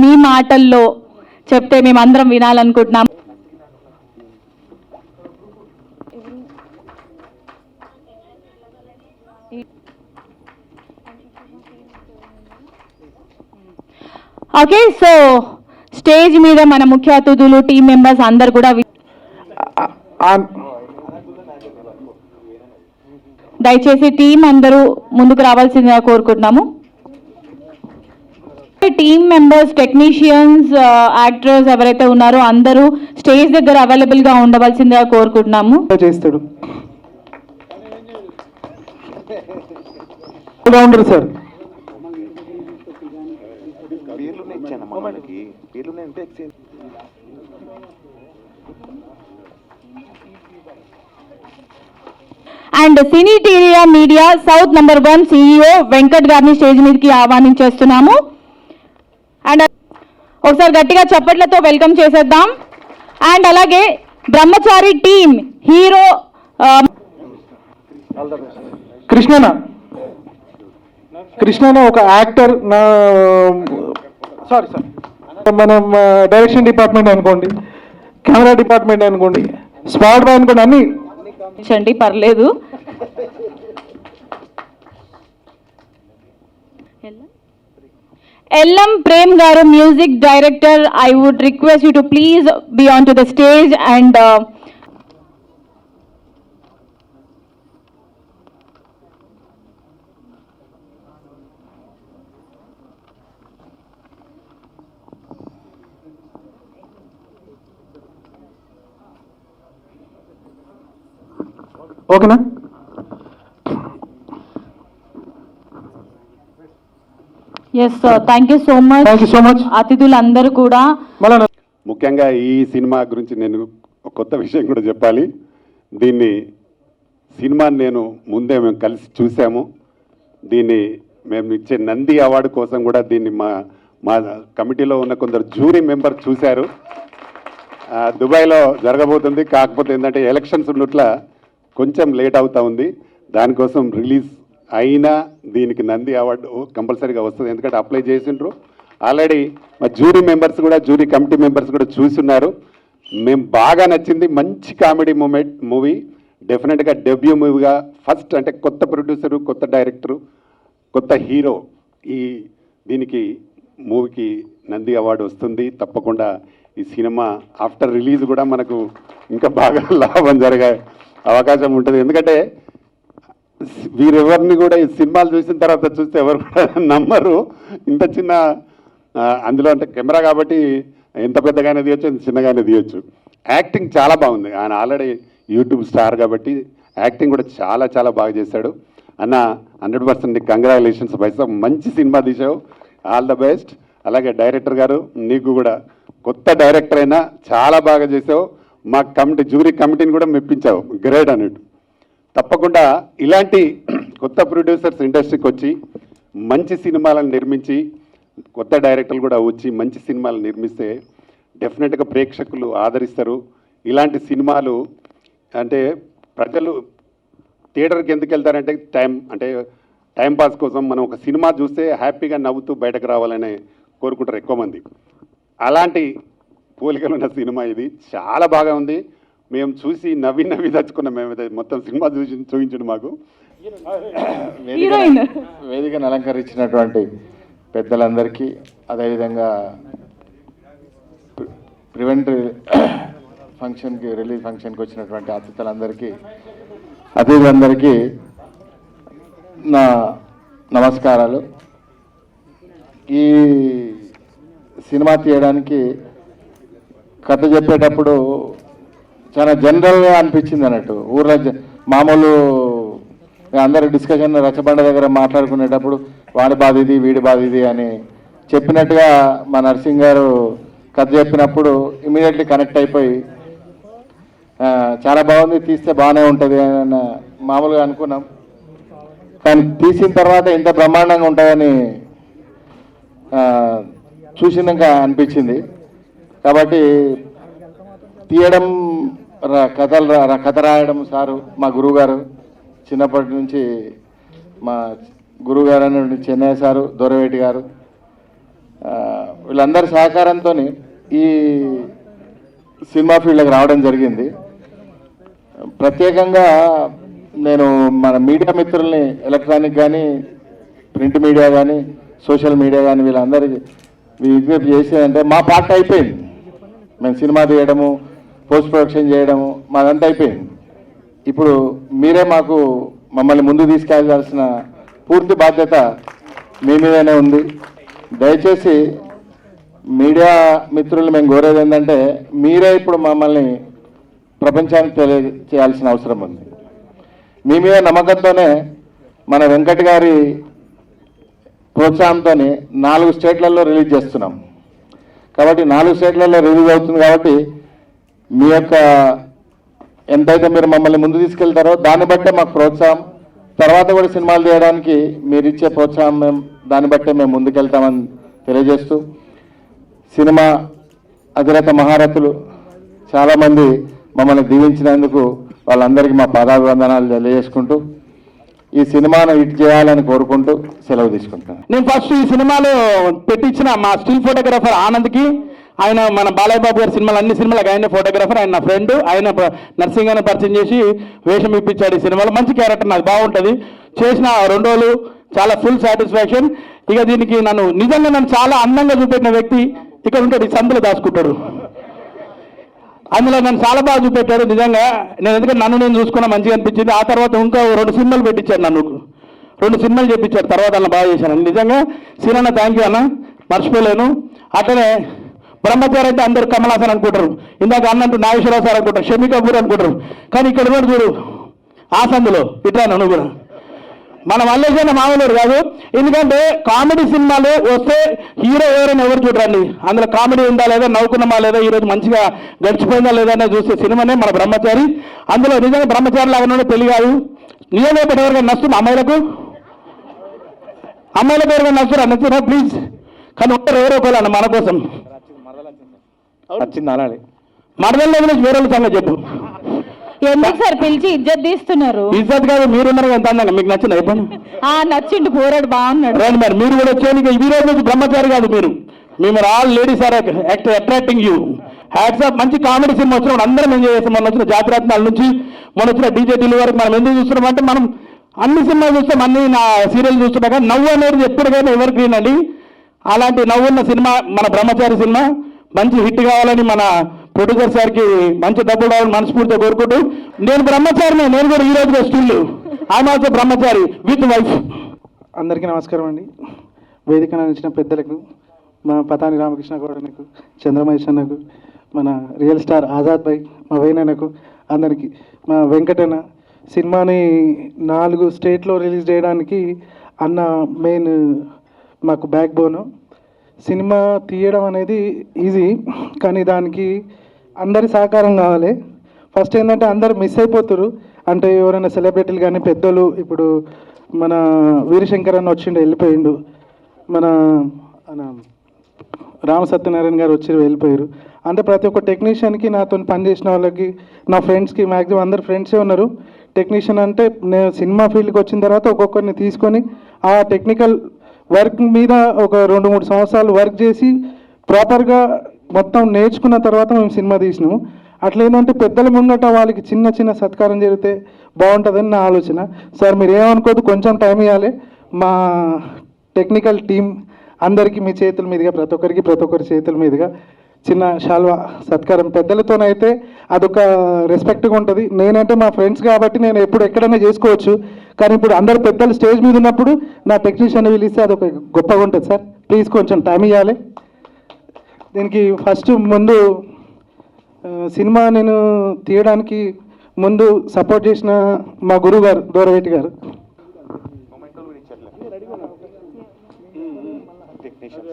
మీ మాటల్లో చెప్తే మేమందరం వినాలనుకుంటున్నాం. ఓకే, సో స్టేజ్ మీద మన ముఖ్య అతిథులు, టీం మెంబర్స్ అందరు కూడా దయచేసి టీం అందరూ ముందుకు రావాల్సిందిగా కోరుకుంటున్నాము. టీమ్ మెంబర్స్, టెక్నీషియన్స్, యాక్టర్స్ ఎవరైతే ఉన్నారో అందరూ స్టేజ్ దగ్గర అవైలబుల్ గా ఉండవలసిందిగా కోరుకుంటున్నాము. చేస్తాడు సార్. అండ్ సినీటీరియా media south number 1 CEO Venkat గారిని స్టేజ్ మీదకి ఆహ్వానించేస్తున్నాము. అండ్ ఒకసారి గట్టిగా చప్పట్లతో వెల్కమ్ చేసేద్దాం. అండ్ అలాగే బ్రహ్మచారి టీమ్ హీరో కృష్ణ ఒక యాక్టర్, సారీ మనం డైరెక్షన్ డిపార్ట్మెంట్ అనుకోండి, కెమెరా డిపార్ట్మెంట్ అనుకోండి, స్పాట్ బాయ్ అనుకోండి, అన్ని చండి పర్లేదు. LM Prem garu music director, I would request you to please be on to the stage. And ఓకేనా? Yes sir, thank you so much. అతిథులందరూ కూడా ముఖ్యంగా ఈ సినిమా గురించి నేను ఒక కొత్త విషయం కూడా చెప్పాలి. సినిమాని నేను ముందే మేము కలిసి చూసాము. మేము ఇచ్చే నంది అవార్డు కోసం కూడా దీన్ని మా కమిటీలో ఉన్న కొందరు జ్యూరీ మెంబర్ చూశారు. దుబాయ్లో జరగబోతుంది, కాకపోతే ఏంటంటే ఎలక్షన్స్ ఉన్నట్ల కొంచెం లేట్ అవుతా ఉంది. దానికోసం రిలీజ్ అయినా దీనికి నంది అవార్డు కంపల్సరీగా వస్తుంది, ఎందుకంటే అప్లై చేసిండ్రు ఆల్రెడీ. మా జ్యూరీ మెంబర్స్ కూడా, జ్యూరీ కమిటీ మెంబర్స్ కూడా చూస్తున్నారు. మేము బాగా నచ్చింది, మంచి కామెడీ మూవీ. డెఫినెట్గా డెబ్యూ మూవీగా ఫస్ట్, అంటే కొత్త ప్రొడ్యూసరు, కొత్త డైరెక్టరు, కొత్త హీరో, దీనికి మూవీకి నంది అవార్డు వస్తుంది తప్పకుండా. ఈ సినిమా ఆఫ్టర్ రిలీజ్ కూడా మనకు ఇంకా బాగా లాభం జరిగే అవకాశం ఉంటుంది. ఎందుకంటే వీరెవరిని కూడా ఈ సినిమాలు చూసిన తర్వాత చూస్తే ఎవరు కూడా నమ్మరు. ఇంత చిన్న అందులో అంటే కెమెరా కాబట్టి ఎంత పెద్దగానే తీయచ్చు, ఎంత చిన్నగానే తీయచ్చు. యాక్టింగ్ చాలా బాగుంది. ఆయన ఆల్రెడీ యూట్యూబ్ స్టార్ కాబట్టి యాక్టింగ్ కూడా చాలా చాలా బాగా చేశాడు. అన్న 100% కంగ్రాచులేషన్స్ పైసా, మంచి సినిమా తీసావు, ఆల్ ద బెస్ట్. అలాగే డైరెక్టర్ గారు, నీకు కూడా కొత్త డైరెక్టర్ అయినా చాలా బాగా చేసావు. మా జ్యూరీ కమిటీని కూడా మెప్పించావు, గ్రేట్ అన్నట్టు. తప్పకుండా ఇలాంటి కొత్త ప్రొడ్యూసర్స్ ఇండస్ట్రీకి వచ్చి మంచి సినిమాలను నిర్మించి, కొత్త డైరెక్టర్లు కూడా వచ్చి మంచి సినిమాలు నిర్మిస్తే డెఫినెట్గా ప్రేక్షకులు ఆదరిస్తారు. ఇలాంటి సినిమాలు అంటే ప్రజలు థియేటర్కి ఎందుకు వెళ్తారంటే టైంపాస్ కోసం. మనం ఒక సినిమా చూస్తే హ్యాపీగా నవ్వుతూ బయటకు రావాలని కోరుకుంటారు ఎక్కువ మంది. అలాంటి పోలికలు ఉన్న సినిమా ఇది, చాలా బాగా ఉంది. మేము చూసి నవ్వి తెచ్చుకున్నాం. మేమైతే మొత్తం సినిమా చూపించండి మాకు. వేదికను అలంకరించినటువంటి పెద్దలందరికీ, అదేవిధంగా రిలీజ్ ఫంక్షన్కి వచ్చినటువంటి అతిథులందరికీ నా నమస్కారాలు. ఈ సినిమా తీయడానికి కథ చెప్పేటప్పుడు చాలా జనరల్గా అనిపించింది అన్నట్టు. ఊర్లో మామూలు అందరు డిస్కషన్ రచ్చబండ దగ్గర మాట్లాడుకునేటప్పుడు వాడి బాధ ఇది, వీడి బాధ ఇది అని చెప్పినట్టుగా మా నర్సింగ్ గారు కథ చెప్పినప్పుడు ఇమీడియట్లీ కనెక్ట్ అయిపోయి చాలా బాగుంది, తీస్తే బాగానే ఉంటుంది అని మామూలుగా అనుకున్నాం. కానీ తీసిన తర్వాత ఇంత బ్రహ్మాండంగా ఉంటుందని చూసినాక అనిపించింది. కాబట్టి తీయడం, కథ రాయడం సారు మా గురువుగారు, చిన్నప్పటి నుంచి మా గురువుగారు అనేటువంటి చెన్నయ్య సారు, దొరవేటి గారు, వీళ్ళందరి సహకారంతో ఈ సినిమా ఫీల్డ్కి రావడం జరిగింది. ప్రత్యేకంగా నేను మన మీడియా మిత్రుల్ని, ఎలక్ట్రానిక్ కానీ, ప్రింట్ మీడియా కానీ, సోషల్ మీడియా కానీ వీళ్ళందరికీ విజ్ఞప్తి చేసేదంటే మా పార్ట్ అయిపోయింది. మేము సినిమా తీయడము, పోస్ట్ ప్రొడక్షన్ చేయడము మాదంతా అయిపోయింది. ఇప్పుడు మీరే మమ్మల్ని ముందు తీసుకెళ్లాల్సిన పూర్తి బాధ్యత మీ మీదనే ఉంది. దయచేసి మీడియా మిత్రులు మేము కోరేది ఏంటంటే మీరే ఇప్పుడు మమ్మల్ని ప్రపంచానికి తెలియజేయాల్సిన అవసరం ఉంది. మీ మీద నమ్మకంతోనే మన వెంకట్ గారి ప్రోత్సాహంతో 4 స్టేట్లలో రిలీజ్ చేస్తున్నాం. కాబట్టి 4 స్టేట్లలో రిలీజ్ అవుతుంది. కాబట్టి మీ యొక్క ఎంతైతే మీరు మమ్మల్ని ముందు తీసుకెళ్తారో దాన్ని బట్టే మాకు ప్రోత్సాహం, తర్వాత కూడా సినిమాలు తీయడానికి మీరు ఇచ్చే ప్రోత్సాహం దాన్ని బట్టే మేము ముందుకెళ్తామని తెలియజేస్తూ, సినిమా అధిరత మహారథులు చాలామంది మమ్మల్ని దీవించినందుకు వాళ్ళందరికీ మా పాదాభివందనాలు తెలియజేసుకుంటూ ఈ సినిమాను హిట్ చేయాలని కోరుకుంటూ సెలవు తీసుకుంటాను. నేను ఫస్ట్ ఈ సినిమాలో పెట్టించిన మా స్టిల్ ఫోటోగ్రాఫర్ ఆనంద్కి, ఆయన మన బాలయ్య బాబు గారి సినిమాలు అన్ని సినిమాలకు ఆయన ఫోటోగ్రాఫర్, ఆయన నా ఫ్రెండ్, ఆయన నర్సింగ్ అని పరిచయం చేసి వేషం ఇప్పించాడు. ఈ సినిమాలో మంచి క్యారెక్టర్, నాకు బాగుంటుంది. చేసిన 2 రోజులు చాలా ఫుల్ సాటిస్ఫాక్షన్. ఇక దీనికి నిజంగా చాలా అందంగా చూపెట్టిన వ్యక్తి ఇక్కడ ఉంటాడు, ఈ సందులో దాచుకుంటాడు. అందులో నన్ను చాలా బాగా చూపెట్టాడు. నిజంగా ఎందుకంటే నేను చూసుకున్నా మంచిగా అనిపించింది. ఆ తర్వాత ఇంకా 2 సినిమాలు పెట్టించాడు, 2 సినిమాలు చెప్పించాడు. తర్వాత అన్న బాగా చేశాను. నిజంగా సీనన్న థ్యాంక్ యూ అన్న, మర్చిపోలేను. అట్లనే బ్రహ్మచారి అంటే అందరు కమల్ హాసన్ అనుకుంటారు, ఇందాక అన్నట్టు నాగేశ్వరరావు సార్ అనుకుంటారు, షమీ కపూర్ అనుకుంటారు. కానీ ఇక్కడ కూడా చూడు ఆ సందులో ఇట్లా నువ్వు కూడా మన మల్లేశ్వర మామూలు కాదు. ఎందుకంటే కామెడీ సినిమాలు వస్తే హీరో ఎవరైనా ఎవరు చూడరండి, అందులో కామెడీ ఉందా లేదా, నవ్వుకున్నామా లేదా, ఈరోజు మంచిగా గడిచిపోయిందా లేదా అనేది చూసే సినిమానే మన బ్రహ్మచారి. అందులో నిజంగా బ్రహ్మచారి లాగానే పెళ్లి కాదు. నిజంగా ఎవరికైనా నచ్చుతుంది అమ్మాయిలకు ఎవరికైనా నచ్చురా ప్లీజ్. కానీ ఎవరో ఒకళ్ళు మన కోసం వచ్చింది అలానే మరదల్లో గురించి వేరే సంగతి చెప్పు. ఎందుకు సార్ పిలిచి ఇజ్జత్ తీస్తున్నారు? ఇజ్జత్ కాదు, మీరున్నారు ఎంత అందంగా, మీకు నచ్చింది అయిపోయింది. నచ్చిండు, పోరాడు బాగున్నాడు. రండి మరి మీరు కూడా వచ్చేది. ఈ రోజు నుంచి బ్రహ్మచారి కాదు మీరు, మేము all ladies are attracting you. Hats off. మంచి కామెడీ సినిమా వచ్చినప్పుడు అందరం ఎంజాయ్ చేస్తాం. మొన్న వచ్చిన జాతిరత్నాల నుంచి మొన్న వచ్చిన డీజే ఢిల్లీ వరకు మనం ఎందుకు చూస్తున్నాం అంటే మనం అన్ని సినిమాలు చూస్తాం, అన్ని నా సీరియల్ చూస్తున్నాం. కానీ నవ్వు అనేది ఎప్పటికైనా ఎవరు గ్రీన్ అండి. అలాంటి నవ్వున్న సినిమా మన బ్రహ్మచారి సినిమా మంచి హిట్ కావాలని మన ప్రొడ్యూసర్ సార్కి మంచి డబ్బులు రావాలని మనస్ఫూర్తిగా కోరుకుంటూ, నేను బ్రహ్మచారిని, నేను కూడా ఈ రోజుగా still I'm also Brahmachari with wife. అందరికీ నమస్కారం అండి. వేదిక నచ్చిన పెద్దలకు, మా పతాని రామకృష్ణ గౌడనకు, చంద్రమహేష్ అన్నకు, మన రియల్ స్టార్ ఆజాద్ భాయ్, మా వేణన్నకు, అందరికీ, మా వెంకటన్న. సినిమాని 4 స్టేట్లో రిలీజ్ చేయడానికి అన్న మెయిన్ మాకు బ్యాక్ బోను. సినిమా తీయడం అనేది ఈజీ, కానీ దానికి అందరి సహకారం కావాలి. ఫస్ట్ ఏంటంటే అందరు మిస్ అయిపోతారు. అంటే ఎవరైనా సెలబ్రిటీలు కానీ పెద్దలు, ఇప్పుడు మన వీరశంకర్ అన్న వచ్చిండు వెళ్ళిపోయిండు, మన రామ సత్యనారాయణ గారు వచ్చి వెళ్ళిపోయారు. అంటే ప్రతి ఒక్క టెక్నీషియన్కి, నాతో పనిచేసిన వాళ్ళకి, నా ఫ్రెండ్స్కి, మ్యాక్సిమం అందరు ఫ్రెండ్సే ఉన్నారు. టెక్నీషియన్ అంటే నేను సినిమా ఫీల్డ్కి వచ్చిన తర్వాత ఒక్కొక్కరిని తీసుకొని ఆ టెక్నికల్ వర్క్ మీద ఒక 2-3 సంవత్సరాలు వర్క్ చేసి ప్రాపర్గా మొత్తం నేర్చుకున్న తర్వాత మేము సినిమా తీసినాము. అట్లా ఏంటంటే పెద్దల ముంగట వాళ్ళకి చిన్న చిన్న సత్కారం జరిగితే బాగుంటుందని నా ఆలోచన. సార్ మీరు ఏమనుకోవద్దు, కొంచెం టైం ఇవ్వాలి. మా టెక్నికల్ టీం అందరికీ మీ చేతుల మీదుగా, ప్రతి ఒక్కరి చేతుల మీదుగా చిన్న శాల్వా సత్కారం. పెద్దలతోనైతే అదొక రెస్పెక్ట్గా ఉంటుంది. నేనంటే మా ఫ్రెండ్స్ కాబట్టి నేను ఎప్పుడు ఎక్కడైనా చేసుకోవచ్చు. కానీ ఇప్పుడు అందరు పెద్దలు స్టేజ్ మీద ఉన్నప్పుడు నా టెక్నీషియన్ పిలిస్తే అదొక గొప్పగా ఉంటుంది. సార్ ప్లీజ్ కొంచెం టైం ఇవ్వాలి. దీనికి ఫస్ట్ ముందు సినిమా నేను తీయడానికి ముందు సపోర్ట్ చేసిన మా గురువు గారు దూరవేటి గారు. టెక్నీషియన్